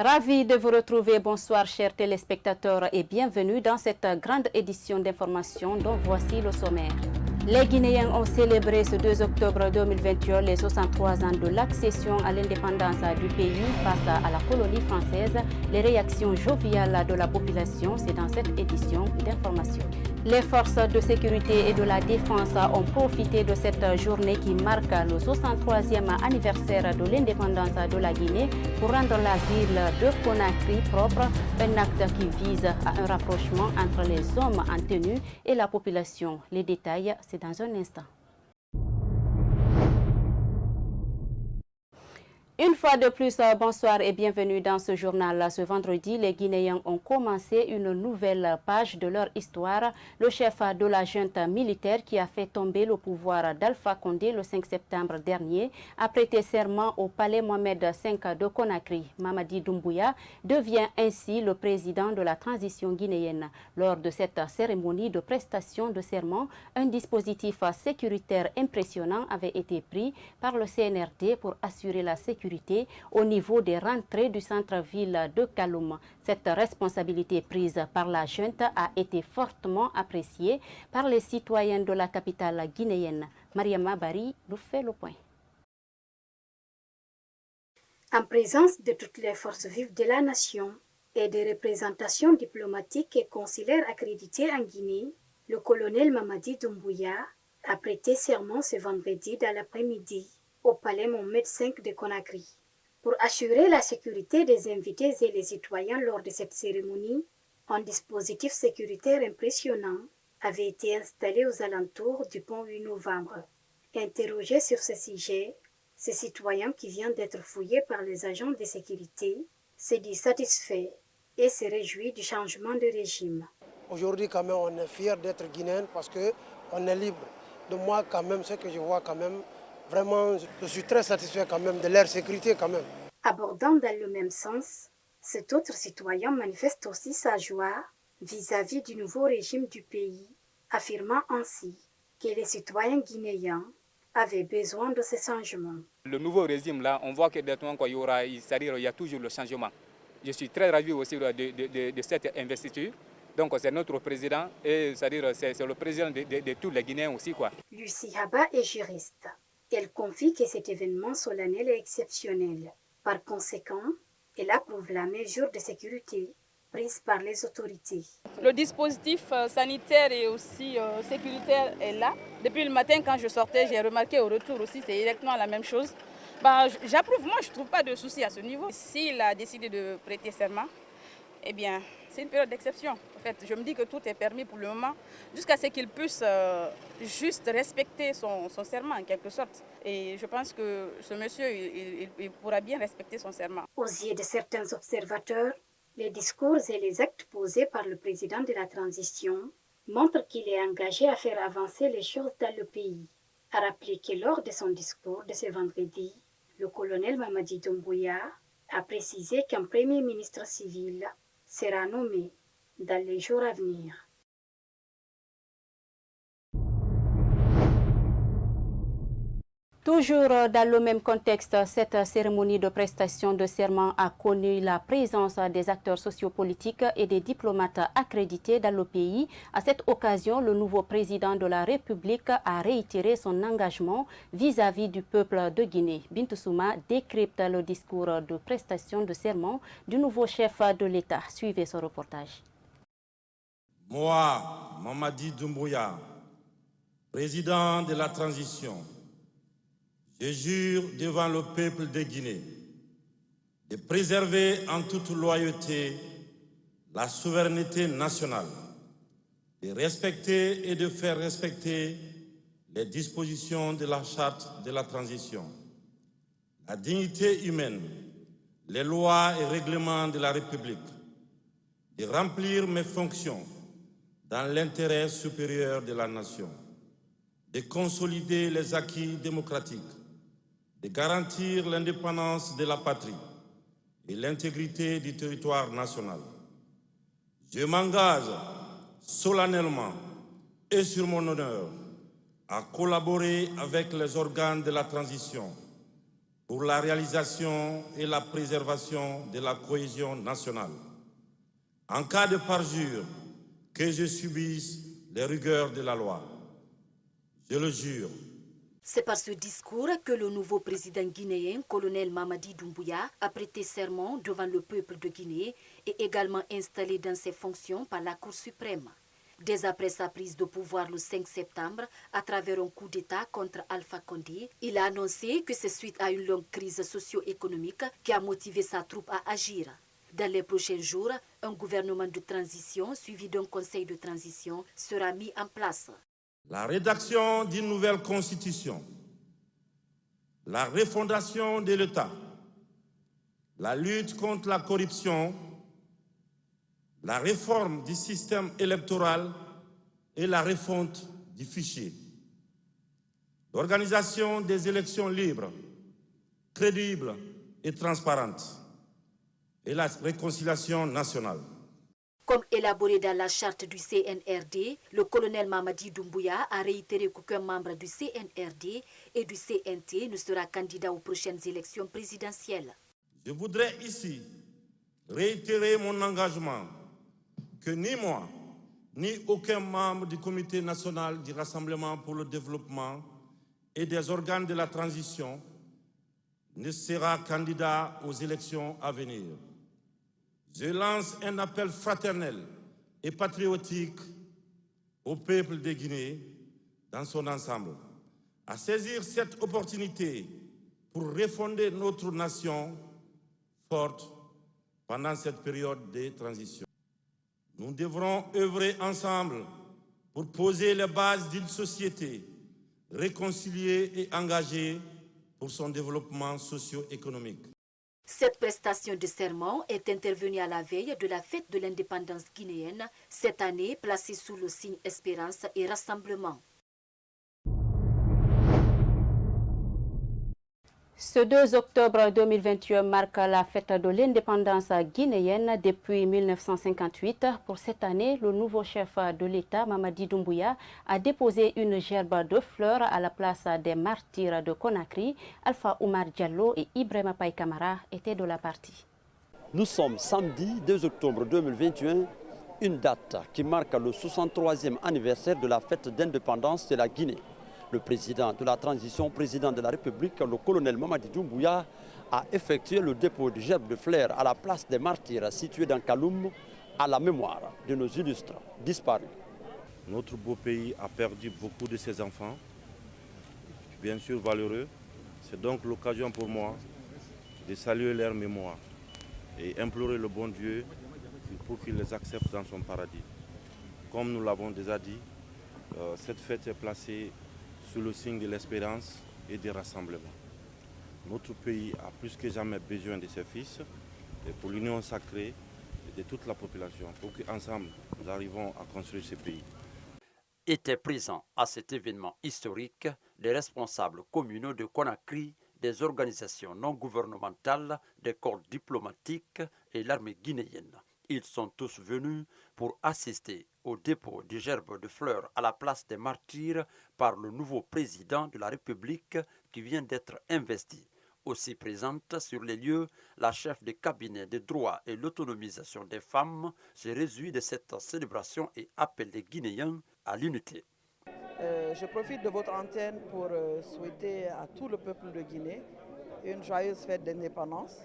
Ravi de vous retrouver. Bonsoir chers téléspectateurs et bienvenue dans cette grande édition d'information dont voici le sommaire. Les Guinéens ont célébré ce 2 octobre 2021 les 63 ans de l'accession à l'indépendance du pays face à la colonie française. Les réactions joviales de la population, c'est dans cette édition d'information. Les forces de sécurité et de la défense ont profité de cette journée qui marque le 63e anniversaire de l'indépendance de la Guinée pour rendre la ville de Conakry propre, un acte qui vise à un rapprochement entre les hommes en tenue et la population. Les détails, c'est dans un instant. Une fois de plus, bonsoir et bienvenue dans ce journal. Ce vendredi, les Guinéens ont commencé une nouvelle page de leur histoire. Le chef de la junte militaire qui a fait tomber le pouvoir d'Alpha Condé le 5 septembre dernier a prêté serment au palais Mohamed V de Conakry. Mamadi Doumbouya devient ainsi le président de la transition guinéenne. Lors de cette cérémonie de prestation de serment, un dispositif sécuritaire impressionnant avait été pris par le CNRD pour assurer la sécurité au niveau des rentrées du centre-ville de Kaloum. Cette responsabilité prise par la junte a été fortement appréciée par les citoyens de la capitale guinéenne. Mariama Bari nous fait le point. En présence de toutes les forces vives de la nation et des représentations diplomatiques et consulaires accréditées en Guinée, le colonel Mamadi Doumbouya a prêté serment ce vendredi dans l'après-midi au palais Mohamed V de Conakry. Pour assurer la sécurité des invités et les citoyens lors de cette cérémonie, un dispositif sécuritaire impressionnant avait été installé aux alentours du pont 8 novembre. Interrogé sur ce sujet, ce citoyen qui vient d'être fouillé par les agents de sécurité s'est dit satisfait et se réjouit du changement de régime. Aujourd'hui, quand même, on est fiers d'être guinéens parce qu'on est libre. De moi, quand même, ce que je vois, quand même, vraiment, je suis très satisfait quand même de leur sécurité quand même. Abordant dans le même sens, cet autre citoyen manifeste aussi sa joie vis-à-vis du nouveau régime du pays, affirmant ainsi que les citoyens guinéens avaient besoin de ces changements. Le nouveau régime là, on voit que il y a toujours le changement. Je suis très ravi aussi de cette investiture. Donc c'est notre président et c'est le président de tous les Guinéens aussi, quoi. Lucie Haba est juriste. Elle confie que cet événement solennel est exceptionnel. Par conséquent, elle approuve la mesure de sécurité prise par les autorités. Le dispositif sanitaire et aussi sécuritaire est là. Depuis le matin, quand je sortais, j'ai remarqué au retour aussi, c'est exactement la même chose. J'approuve, moi je ne trouve pas de souci à ce niveau. S'il a décidé de prêter serment, eh bien, c'est une période d'exception. En fait, je me dis que tout est permis pour le moment, jusqu'à ce qu'il puisse juste respecter son serment en quelque sorte. Et je pense que ce monsieur, il pourra bien respecter son serment. Aux yeux de certains observateurs, les discours et les actes posés par le président de la transition montrent qu'il est engagé à faire avancer les choses dans le pays. A rappelé que lors de son discours de ce vendredi, le colonel Mamadi Doumbouya a précisé qu'un premier ministre civil sera nommé dans les jours à venir. Toujours dans le même contexte, cette cérémonie de prestation de serment a connu la présence des acteurs sociopolitiques et des diplomates accrédités dans le pays. À cette occasion, le nouveau président de la République a réitéré son engagement vis-à-vis du peuple de Guinée. Bintou Souma décrypte le discours de prestation de serment du nouveau chef de l'État. Suivez ce reportage. Moi, Mamadi Doumbouya, président de la transition, je jure devant le peuple de Guinée de préserver en toute loyauté la souveraineté nationale, de respecter et de faire respecter les dispositions de la charte de la transition, la dignité humaine, les lois et règlements de la République, de remplir mes fonctions dans l'intérêt supérieur de la nation, de consolider les acquis démocratiques, de garantir l'indépendance de la patrie et l'intégrité du territoire national. Je m'engage solennellement et sur mon honneur à collaborer avec les organes de la transition pour la réalisation et la préservation de la cohésion nationale. En cas de parjure, que je subisse les rigueurs de la loi. Je le jure. C'est par ce discours que le nouveau président guinéen, colonel Mamadi Doumbouya, a prêté serment devant le peuple de Guinée et également installé dans ses fonctions par la Cour suprême. Dès après sa prise de pouvoir le 5 septembre, à travers un coup d'État contre Alpha Condé, il a annoncé que c'est suite à une longue crise socio-économique qui a motivé sa troupe à agir. Dans les prochains jours, un gouvernement de transition suivi d'un conseil de transition sera mis en place. La rédaction d'une nouvelle constitution, la refondation de l'État, la lutte contre la corruption, la réforme du système électoral et la refonte du fichier, l'organisation des élections libres, crédibles et transparentes, et la réconciliation nationale. Comme élaboré dans la charte du CNRD, le colonel Mamadi Doumbouya a réitéré qu'aucun membre du CNRD et du CNT ne sera candidat aux prochaines élections présidentielles. Je voudrais ici réitérer mon engagement que ni moi, ni aucun membre du Comité national du Rassemblement pour le développement et des organes de la transition ne sera candidat aux élections à venir. Je lance un appel fraternel et patriotique au peuple de Guinée dans son ensemble, à saisir cette opportunité pour refonder notre nation forte pendant cette période de transition. Nous devrons œuvrer ensemble pour poser les bases d'une société réconciliée et engagée pour son développement socio-économique. Cette prestation de serment est intervenue à la veille de la fête de l'indépendance guinéenne, cette année placée sous le signe Espérance et Rassemblement. Ce 2 octobre 2021 marque la fête de l'indépendance guinéenne depuis 1958. Pour cette année, le nouveau chef de l'État, Mamadi Doumbouya, a déposé une gerbe de fleurs à la place des martyrs de Conakry. Alpha Oumar Diallo et Ibrahima Paye Camara étaient de la partie. Nous sommes samedi 2 octobre 2021, une date qui marque le 63e anniversaire de la fête d'indépendance de la Guinée. Le président de la transition, président de la République, le colonel Mamadi Doumbouya, a effectué le dépôt de gerbes de fleurs à la place des martyrs située dans Kaloum, à la mémoire de nos illustres disparus. Notre beau pays a perdu beaucoup de ses enfants, bien sûr valeureux. C'est donc l'occasion pour moi de saluer leur mémoire et implorer le bon Dieu pour qu'il les accepte dans son paradis. Comme nous l'avons déjà dit, cette fête est placée sous le signe de l'espérance et du rassemblement. Notre pays a plus que jamais besoin de ses fils et pour l'union sacrée de toute la population, pour qu'ensemble nous arrivons à construire ce pays. Étaient présents à cet événement historique des responsables communaux de Conakry, des organisations non gouvernementales, des corps diplomatiques et l'armée guinéenne. Ils sont tous venus pour assister au dépôt de gerbes de fleurs à la place des martyrs par le nouveau président de la République qui vient d'être investi. Aussi présente sur les lieux, la chef de cabinet des droits et l'autonomisation des femmes se réjouit de cette célébration et appelle les Guinéens à l'unité. Je profite de votre antenne pour souhaiter à tout le peuple de Guinée une joyeuse fête d'indépendance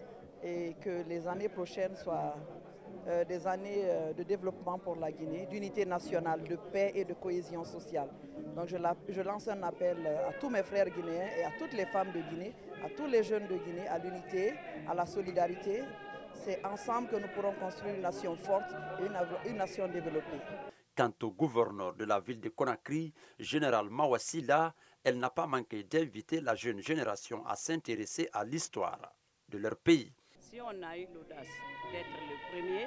et que les années prochaines soient des années de développement pour la Guinée, d'unité nationale, de paix et de cohésion sociale. Donc je lance un appel à tous mes frères guinéens et à toutes les femmes de Guinée, à tous les jeunes de Guinée, à l'unité, à la solidarité. C'est ensemble que nous pourrons construire une nation forte et une nation développée. Quant au gouverneur de la ville de Conakry, général Mawassila, elle n'a pas manqué d'inviter la jeune génération à s'intéresser à l'histoire de leur pays. Si on a eu l'audace d'être le premier,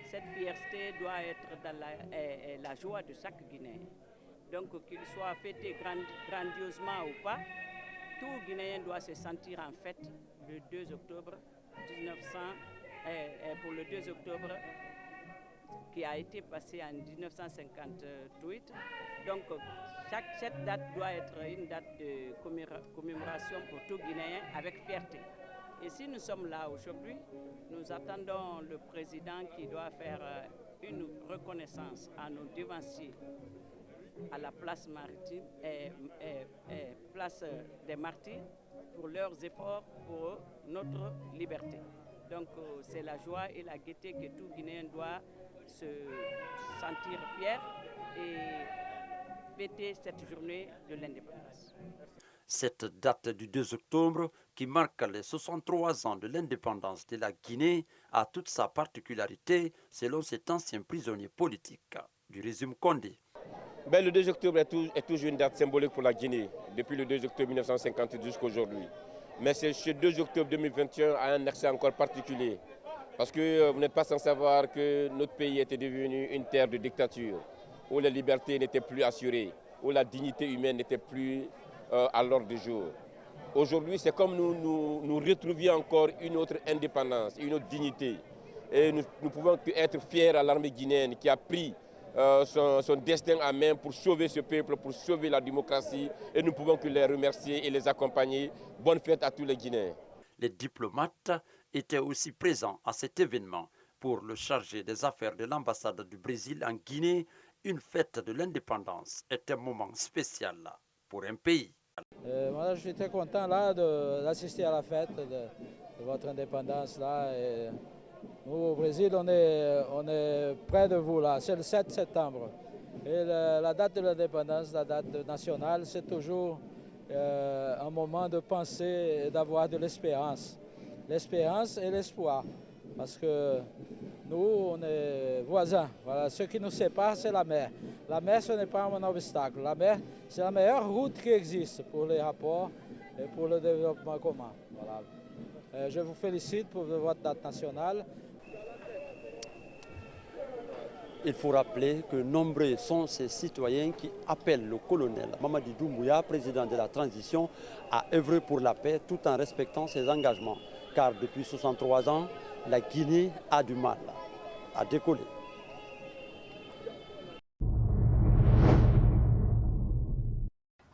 cette fierté doit être dans la joie de chaque Guinéen. Donc qu'il soit fêté grandiosement ou pas, tout Guinéen doit se sentir en fête le 2 octobre 1900, pour le 2 octobre qui a été passé en 1958. Donc cette date doit être une date de commémoration pour tout Guinéen avec fierté. Et si nous sommes là aujourd'hui, nous attendons le président qui doit faire une reconnaissance à nos devanciers à la place maritime place des martyrs pour leurs efforts pour notre liberté. Donc c'est la joie et la gaieté que tout Guinéen doit se sentir fier et fêter cette journée de l'indépendance. Cette date du 2 octobre, qui marque les 63 ans de l'indépendance de la Guinée, a toute sa particularité selon cet ancien prisonnier politique du régime Condé. Le 2 octobre est toujours une date symbolique pour la Guinée, depuis le 2 octobre 1958 jusqu'à aujourd'hui. Mais ce 2 octobre 2021 a un accès encore particulier, parce que vous n'êtes pas sans savoir que notre pays était devenu une terre de dictature, où la liberté n'était plus assurée, où la dignité humaine n'était plus à l'ordre du jour. Aujourd'hui, c'est comme nous retrouvions encore une autre indépendance, une autre dignité. Et nous pouvons être fiers à l'armée guinéenne qui a pris son destin à main pour sauver ce peuple, pour sauver la démocratie. Et nous pouvons que les remercier et les accompagner. Bonne fête à tous les Guinéens. Les diplomates étaient aussi présents à cet événement. Pour le chargé des affaires de l'ambassade du Brésil en Guinée, une fête de l'indépendance est un moment spécial pour un pays. Moi, je suis très content là d'assister à la fête de votre indépendance là. Et nous au Brésil, on est près de vous là. C'est le 7 septembre. Et la date de l'indépendance, la date nationale, c'est toujours un moment de penser et d'avoir de l'espérance. L'espérance et l'espoir. Parce que nous, on est voisins. Voilà. Ce qui nous sépare, c'est la mer. La mer, ce n'est pas un obstacle. La mer, c'est la meilleure route qui existe pour les rapports et pour le développement commun. Voilà. Je vous félicite pour votre date nationale. Il faut rappeler que nombreux sont ces citoyens qui appellent le colonel Mamadi Doumbouya, président de la transition, à œuvrer pour la paix tout en respectant ses engagements. Car depuis 63 ans, la Guinée a du mal à décoller.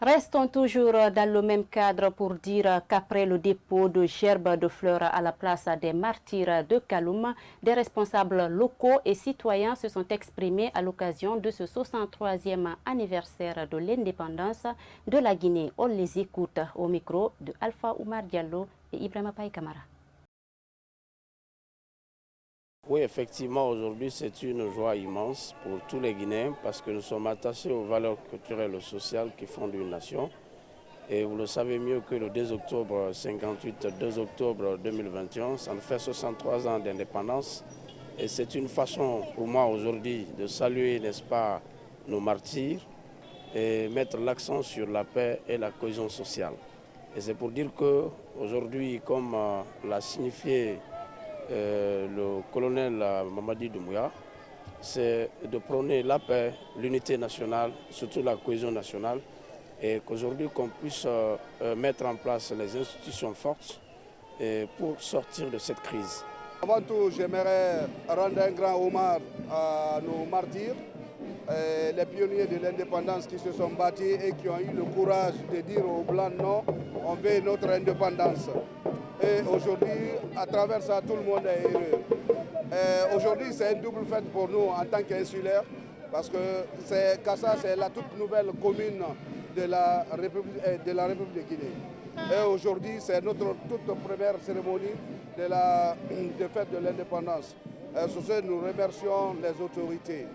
Restons toujours dans le même cadre pour dire qu'après le dépôt de gerbes de fleurs à la place des martyrs de Kaloum, des responsables locaux et citoyens se sont exprimés à l'occasion de ce 63e anniversaire de l'indépendance de la Guinée. On les écoute au micro de Alpha Oumar Diallo et Ibrahima Paye Kamara. Oui, effectivement, aujourd'hui, c'est une joie immense pour tous les Guinéens parce que nous sommes attachés aux valeurs culturelles et sociales qui fondent une nation. Et vous le savez mieux que le 2 octobre 58, 2 octobre 2021, ça nous fait 63 ans d'indépendance. Et c'est une façon pour moi aujourd'hui de saluer, n'est-ce pas, nos martyrs et mettre l'accent sur la paix et la cohésion sociale. Et c'est pour dire qu'aujourd'hui, comme l'a signifié le colonel Mamadi Doumbouya, c'est de prôner la paix, l'unité nationale, surtout la cohésion nationale, et qu'aujourd'hui qu'on puisse mettre en place les institutions fortes pour sortir de cette crise. Avant tout, j'aimerais rendre un grand hommage à nos martyrs, les pionniers de l'indépendance qui se sont battus et qui ont eu le courage de dire aux Blancs non, on veut notre indépendance. Et aujourd'hui, à travers ça, tout le monde est heureux. Aujourd'hui, c'est une double fête pour nous en tant qu'insulaires, parce que Kassa, c'est la toute nouvelle commune de la République de Guinée. Et aujourd'hui, c'est notre toute première cérémonie de fête de l'indépendance. Sur ce, nous remercions les autorités.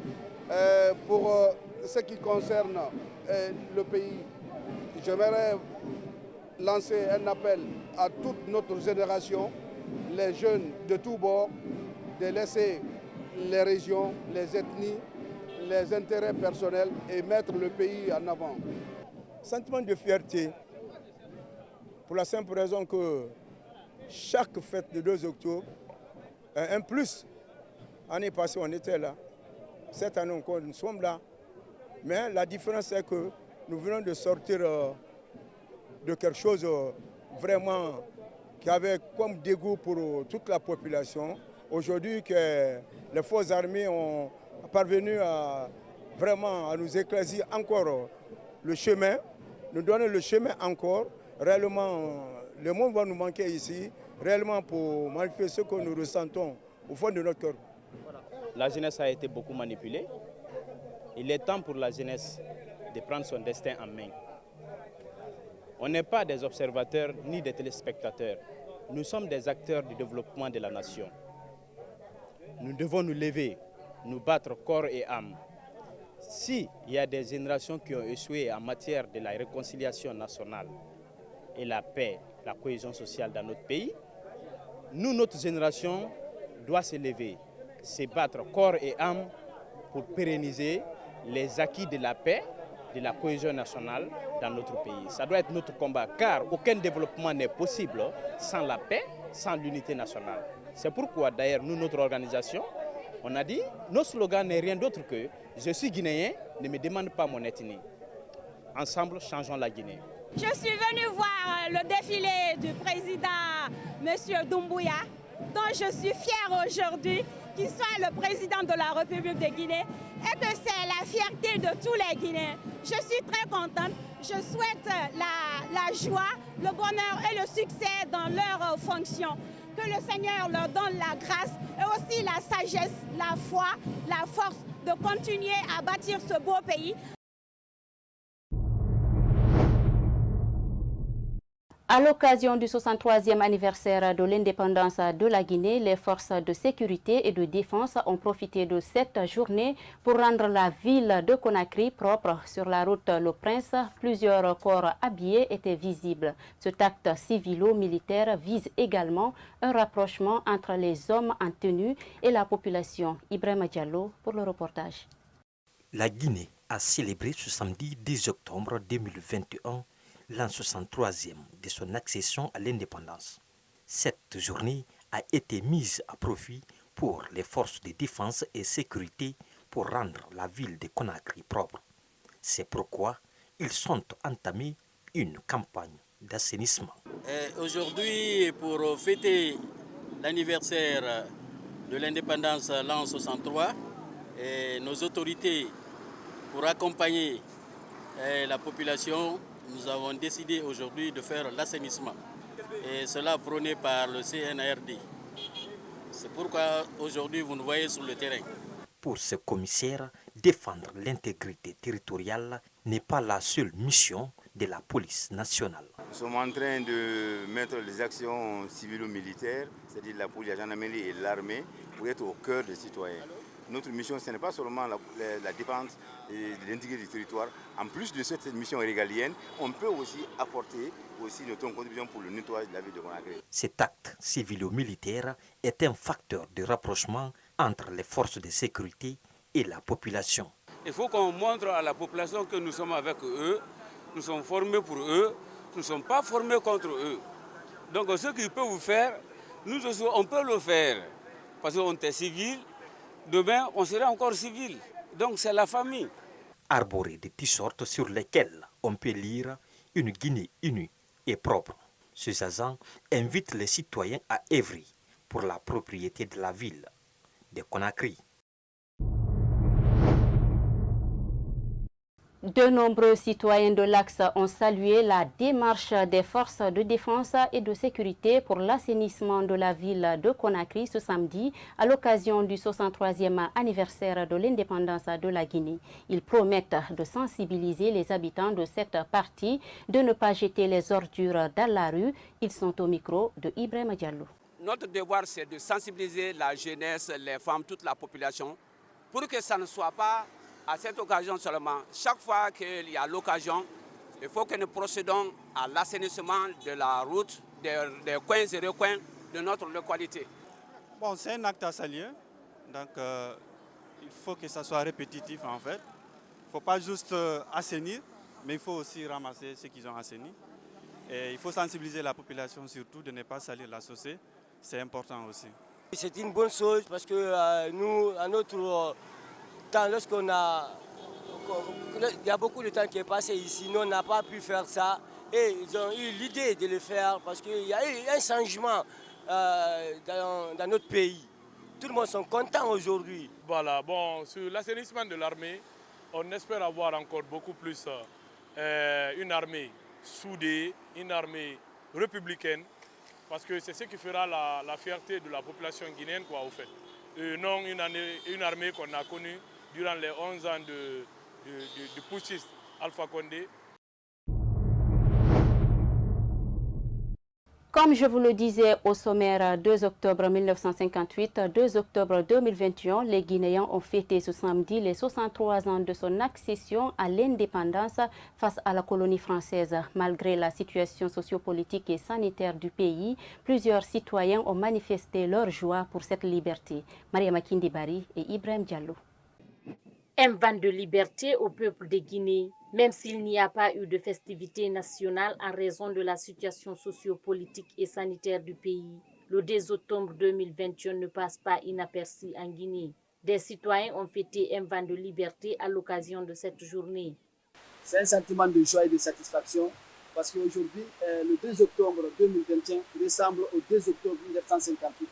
Pour ce qui concerne le pays, j'aimerais lancer un appel à toute notre génération, les jeunes de tous bords, de laisser les régions, les ethnies, les intérêts personnels et mettre le pays en avant. Sentiment de fierté, pour la simple raison que chaque fête du 2 octobre, un plus, l'année passée on était là, cette année encore nous sommes là, mais la différence c'est que nous venons de sortir de quelque chose vraiment qui avait comme dégoût pour toute la population, aujourd'hui que les forces armées ont parvenu à vraiment à nous éclaircir encore le chemin, nous donner le chemin encore. Réellement, le monde va nous manquer ici, réellement pour manifester ce que nous ressentons au fond de notre cœur. La jeunesse a été beaucoup manipulée. Il est temps pour la jeunesse de prendre son destin en main. On n'est pas des observateurs ni des téléspectateurs. Nous sommes des acteurs du développement de la nation. Nous devons nous lever, nous battre corps et âme. S'il y a des générations qui ont échoué en matière de la réconciliation nationale et la paix, la cohésion sociale dans notre pays, nous, notre génération, doit se lever, se battre corps et âme pour pérenniser les acquis de la paix, de la cohésion nationale dans notre pays. Ça doit être notre combat, car aucun développement n'est possible sans la paix, sans l'unité nationale. C'est pourquoi d'ailleurs nous, notre organisation, on a dit, notre slogan n'est rien d'autre que « Je suis guinéen, ne me demande pas mon ethnie ». Ensemble, changeons la Guinée. Je suis venue voir le défilé du président M. Doumbouya, dont je suis fière aujourd'hui qu'il soit le président de la République de Guinée et que c'est la fierté de tous les Guinéens. Je suis très contente. Je souhaite la joie, le bonheur et le succès dans leurs fonctions. Que le Seigneur leur donne la grâce et aussi la sagesse, la foi, la force de continuer à bâtir ce beau pays. À l'occasion du 63e anniversaire de l'indépendance de la Guinée, les forces de sécurité et de défense ont profité de cette journée pour rendre la ville de Conakry propre. Sur la route Le Prince, plusieurs corps habillés étaient visibles. Cet acte civilo-militaire vise également un rapprochement entre les hommes en tenue et la population. Ibrahima Diallo pour le reportage. La Guinée a célébré ce samedi 10 octobre 2021 l'an 63e de son accession à l'indépendance. Cette journée a été mise à profit pour les forces de défense et sécurité pour rendre la ville de Conakry propre. C'est pourquoi ils sont entamés une campagne d'assainissement. Aujourd'hui, pour fêter l'anniversaire de l'indépendance l'an 63, nos autorités, pour accompagner la population, nous avons décidé aujourd'hui de faire l'assainissement. Et cela prôné par le CNRD. C'est pourquoi aujourd'hui vous nous voyez sur le terrain. Pour ce commissaire, défendre l'intégrité territoriale n'est pas la seule mission de la police nationale. Nous sommes en train de mettre les actions civilo-militaires, c'est-à-dire la police, la gendarmerie et l'armée, pour être au cœur des citoyens. Notre mission, ce n'est pas seulement la défense de l'intégrité du territoire. En plus de cette mission régalienne, on peut aussi apporter notre contribution pour le nettoyage de la ville de Conakry. Cet acte civilo-militaire est un facteur de rapprochement entre les forces de sécurité et la population. Il faut qu'on montre à la population que nous sommes avec eux, nous sommes formés pour eux, nous ne sommes pas formés contre eux. Donc ce qu'ils peuvent vous faire, nous aussi on peut le faire. Parce qu'on est civil. Demain, on sera encore civil. Donc, c'est la famille. Arboré de t-shirts sur lesquels on peut lire « Une Guinée unie et propre ». Ces agents invitent les citoyens à œuvrer pour la propriété de la ville de Conakry. De nombreux citoyens de l'Axe ont salué la démarche des forces de défense et de sécurité pour l'assainissement de la ville de Conakry ce samedi à l'occasion du 63e anniversaire de l'indépendance de la Guinée. Ils promettent de sensibiliser les habitants de cette partie, de ne pas jeter les ordures dans la rue. Ils sont au micro de Ibrahima Diallo. Notre devoir, c'est de sensibiliser la jeunesse, les femmes, toute la population, pour que ça ne soit pas à cette occasion seulement. Chaque fois qu'il y a l'occasion, il faut que nous procédons à l'assainissement de la route, des coins et recoins de notre localité. Bon, c'est un acte à saluer, donc il faut que ça soit répétitif en fait. Il ne faut pas juste assainir, mais il faut aussi ramasser ce qu'ils ont assaini. Et il faut sensibiliser la population surtout de ne pas salir la chaussée, c'est important aussi. C'est une bonne chose parce que nous, à notre lorsqu'on a, il y a beaucoup de temps qui est passé ici, nous on n'a pas pu faire ça et ils ont eu l'idée de le faire parce qu'il y a eu un changement dans notre pays. tout le monde sont contents aujourd'hui. Voilà, bon, sur l'assainissement de l'armée, on espère avoir encore beaucoup plus une armée soudée, une armée républicaine, parce que c'est ce qui fera la fierté de la population guinéenne, quoi, au fait. Et non une armée qu'on a connue durant les 11 ans du putschiste Alpha Condé. Comme je vous le disais au sommaire, 2 octobre 1958, 2 octobre 2021, les Guinéens ont fêté ce samedi les 63 ans de son accession à l'indépendance face à la colonie française. Malgré la situation sociopolitique et sanitaire du pays, plusieurs citoyens ont manifesté leur joie pour cette liberté. Maria Makindi Bari et Ibrahim Diallo. Un vent de liberté au peuple de Guinée. Même s'il n'y a pas eu de festivités nationales en raison de la situation sociopolitique et sanitaire du pays, le 2 octobre 2021 ne passe pas inaperçu en Guinée. Des citoyens ont fêté un vent de liberté à l'occasion de cette journée. C'est un sentiment de joie et de satisfaction parce qu'aujourd'hui, le 2 octobre 2021 ressemble au 2 octobre 1958.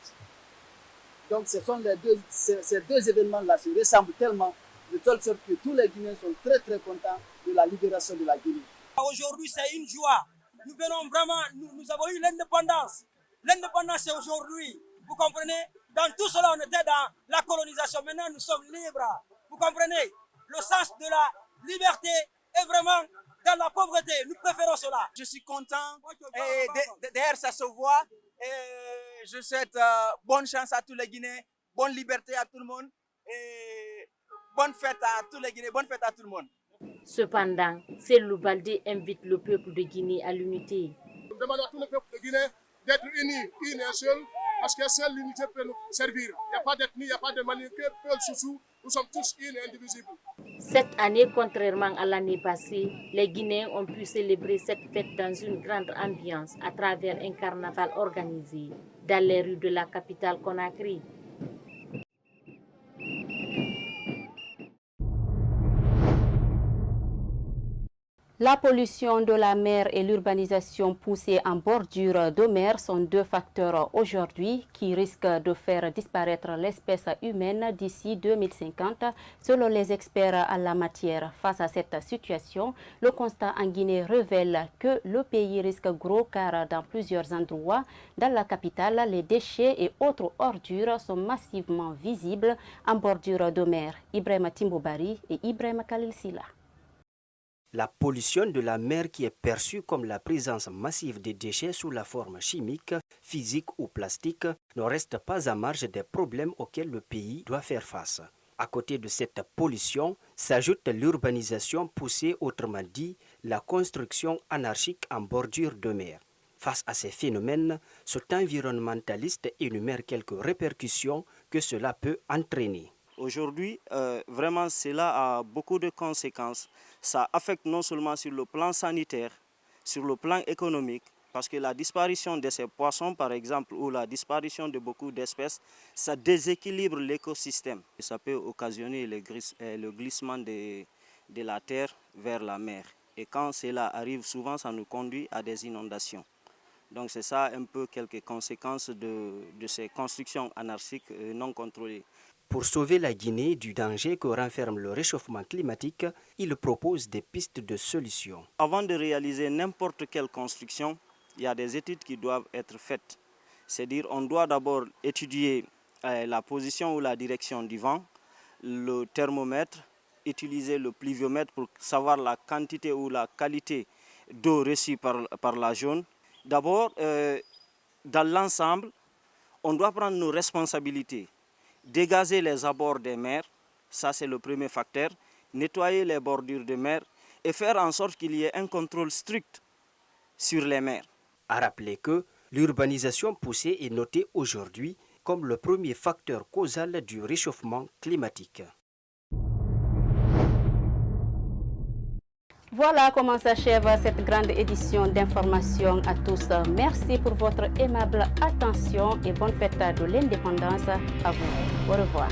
Donc ces deux événements-là se ressemblent tellement de telle sorte que tous les Guinéens sont très très contents de la libération de la Guinée. Aujourd'hui, c'est une joie. Nous venons vraiment, nous avons eu l'indépendance. L'indépendance, c'est aujourd'hui. Vous comprenez? Dans tout cela, on était dans la colonisation. Maintenant, nous sommes libres. Vous comprenez? Le sens de la liberté est vraiment dans la pauvreté. Nous préférons cela. Je suis content. Et d'ailleurs, ça se voit. Et je souhaite bonne chance à tous les Guinéens. Bonne liberté à tout le monde. Et bonne fête à tous les Guinéens. Bonne fête à tout le monde. Cependant, Cellou Baldé invite le peuple de Guinée à l'unité. Nous demandons à tout le peuple de Guinée d'être unis, une et seul, parce que seule l'unité peut nous servir. Il n'y a pas d'ethnie, il n'y a pas de maniqué, peu sous-sous, nous sommes tous unis et indivisibles. Cette année, contrairement à l'année passée, les Guinéens ont pu célébrer cette fête dans une grande ambiance à travers un carnaval organisé dans les rues de la capitale Conakry. La pollution de la mer et l'urbanisation poussée en bordure de mer sont deux facteurs aujourd'hui qui risquent de faire disparaître l'espèce humaine d'ici 2050, selon les experts en la matière. Face à cette situation, le constat en Guinée révèle que le pays risque gros car dans plusieurs endroits, dans la capitale, les déchets et autres ordures sont massivement visibles en bordure de mer. Ibrahim Timbobari et Ibrahim Khalil Silla. La pollution de la mer qui est perçue comme la présence massive de déchets sous la forme chimique, physique ou plastique ne reste pas à marge des problèmes auxquels le pays doit faire face. À côté de cette pollution s'ajoute l'urbanisation poussée, autrement dit, la construction anarchique en bordure de mer. Face à ces phénomènes, cet environnementaliste énumère quelques répercussions que cela peut entraîner. Aujourd'hui, vraiment, cela a beaucoup de conséquences. Ça affecte non seulement sur le plan sanitaire, sur le plan économique, parce que la disparition de ces poissons, par exemple, ou la disparition de beaucoup d'espèces, ça déséquilibre l'écosystème. Ça peut occasionner le glissement de la terre vers la mer. Et quand cela arrive, souvent, ça nous conduit à des inondations. Donc c'est ça un peu quelques conséquences de ces constructions anarchiques non contrôlées. Pour sauver la Guinée du danger que renferme le réchauffement climatique, il propose des pistes de solutions. Avant de réaliser n'importe quelle construction, il y a des études qui doivent être faites. C'est-à-dire on doit d'abord étudier la position ou la direction du vent, le thermomètre, utiliser le pluviomètre pour savoir la quantité ou la qualité d'eau reçue par la zone. D'abord, dans l'ensemble, on doit prendre nos responsabilités. Dégazer les abords des mers, ça c'est le premier facteur, nettoyer les bordures de mer et faire en sorte qu'il y ait un contrôle strict sur les mers. À rappeler que l'urbanisation poussée est notée aujourd'hui comme le premier facteur causal du réchauffement climatique. Voilà comment s'achève cette grande édition d'information à tous. Merci pour votre aimable attention et bonne fête de l'indépendance à vous. Au revoir.